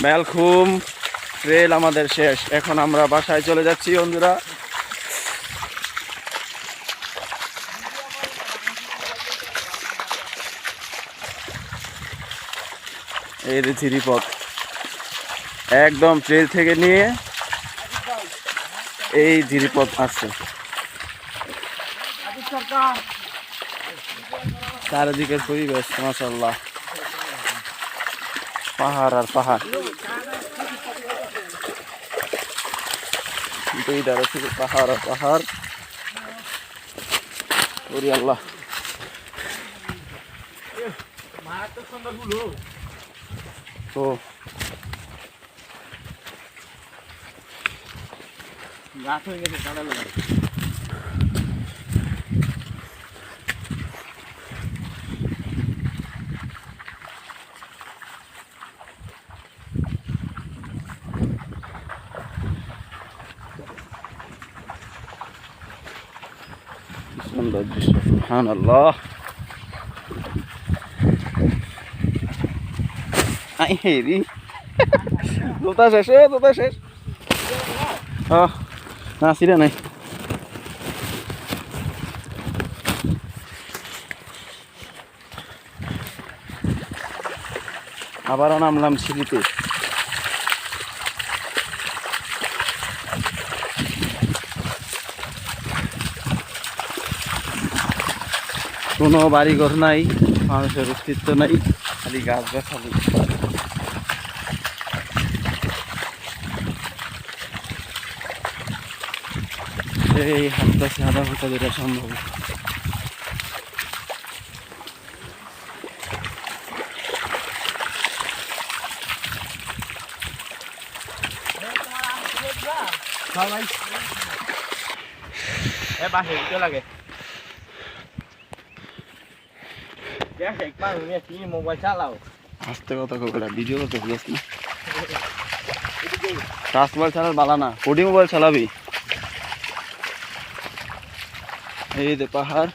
Melkhum trail আমাদের শেষ। এখন আমরা বাসায় চলে যাচ্ছি বন্ধুরা। এই যে ঝিরিপথ একদম ট্রেল থেকে নিয়ে এই ঝিরিপথ আসছে। চারিদিকের পরিবেশ মাশাআল্লাহ, পাহাড় আর পাহাড়, দুই ধারে শুধু পাহাড় আর পাহাড়। ওরে আল্লাহ, তো গাছ হয়ে গেছে কাঁটা লাগা। সুন্দর দৃশ্য, সুবহানাল্লাহ। আই হেরি দোতা শেষ, দোতা শেষ। না সিরা নাই। আবারও নামলাম সিঁড়িতে। কোনো বাড়িঘর নাই, মানুষের অস্তিত্ব নাই, খালি গাছ গাছালি। এই হাঁটতেছে আধা ঘন্টা যেটা সম্ভব। লাগে আস্তে কথা কবে ভিডিও করতে ভুলিস না। টাচ মোবাইল চালার বালা না, কোডি মোবাইল চালাবি। এই যে পাহাড়,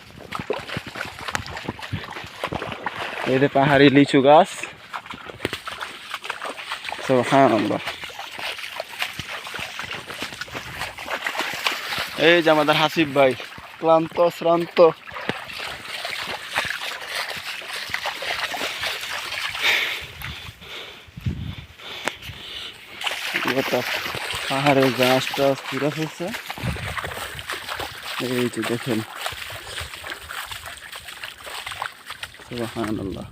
এই যে পাহাড়ি লিচু গাছ, সুবহানাল্লাহ। এই যে আমাদের হাসিব ভাই ক্লান্ত শ্রান্ত। পাহাড়ের গাছটা স্থির হয়েছে, এই যে দেখেন, সুবহানাল্লাহ।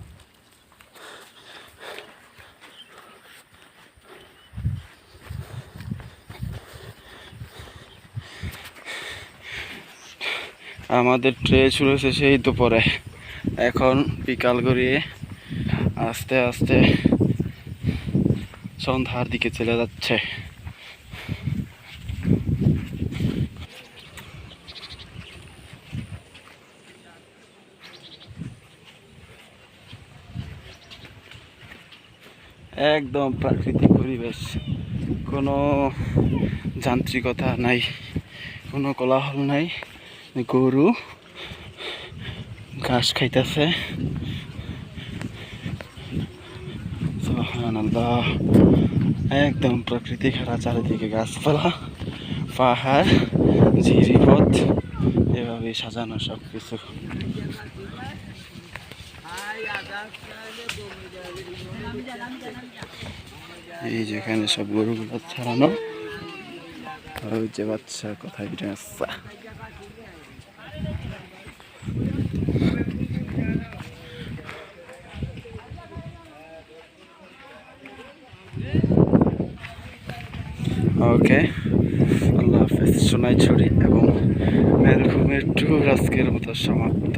আমাদের ট্রেন শুরু হয়েছে সেই দুপুরে, এখন বিকাল গড়িয়ে আস্তে আস্তে সন্ধ্যার দিকে চলে যাচ্ছে। একদম প্রাকৃতিক পরিবেশ, কোনো যান্ত্রিকতা নাই, কোনো কোলাহল নাই। গরু ঘাস খাইতেছে, সুবহানাল্লাহ। একদম প্রাকৃতিক হারা, চারিদিকে গাছপালা, পাহাড়, ঝিরিপথ, এভাবে সাজানো সব কিছু। এই যেখানে সব গরুগুলো ছাড়ানো, ওই যে বাচ্চা কোথায় আসছে। ওকে, আল্লাহ হাফেজ। সোনাইছড়ি এবং মেলঘুমের ট্যুর আজকের মতো সমাপ্ত।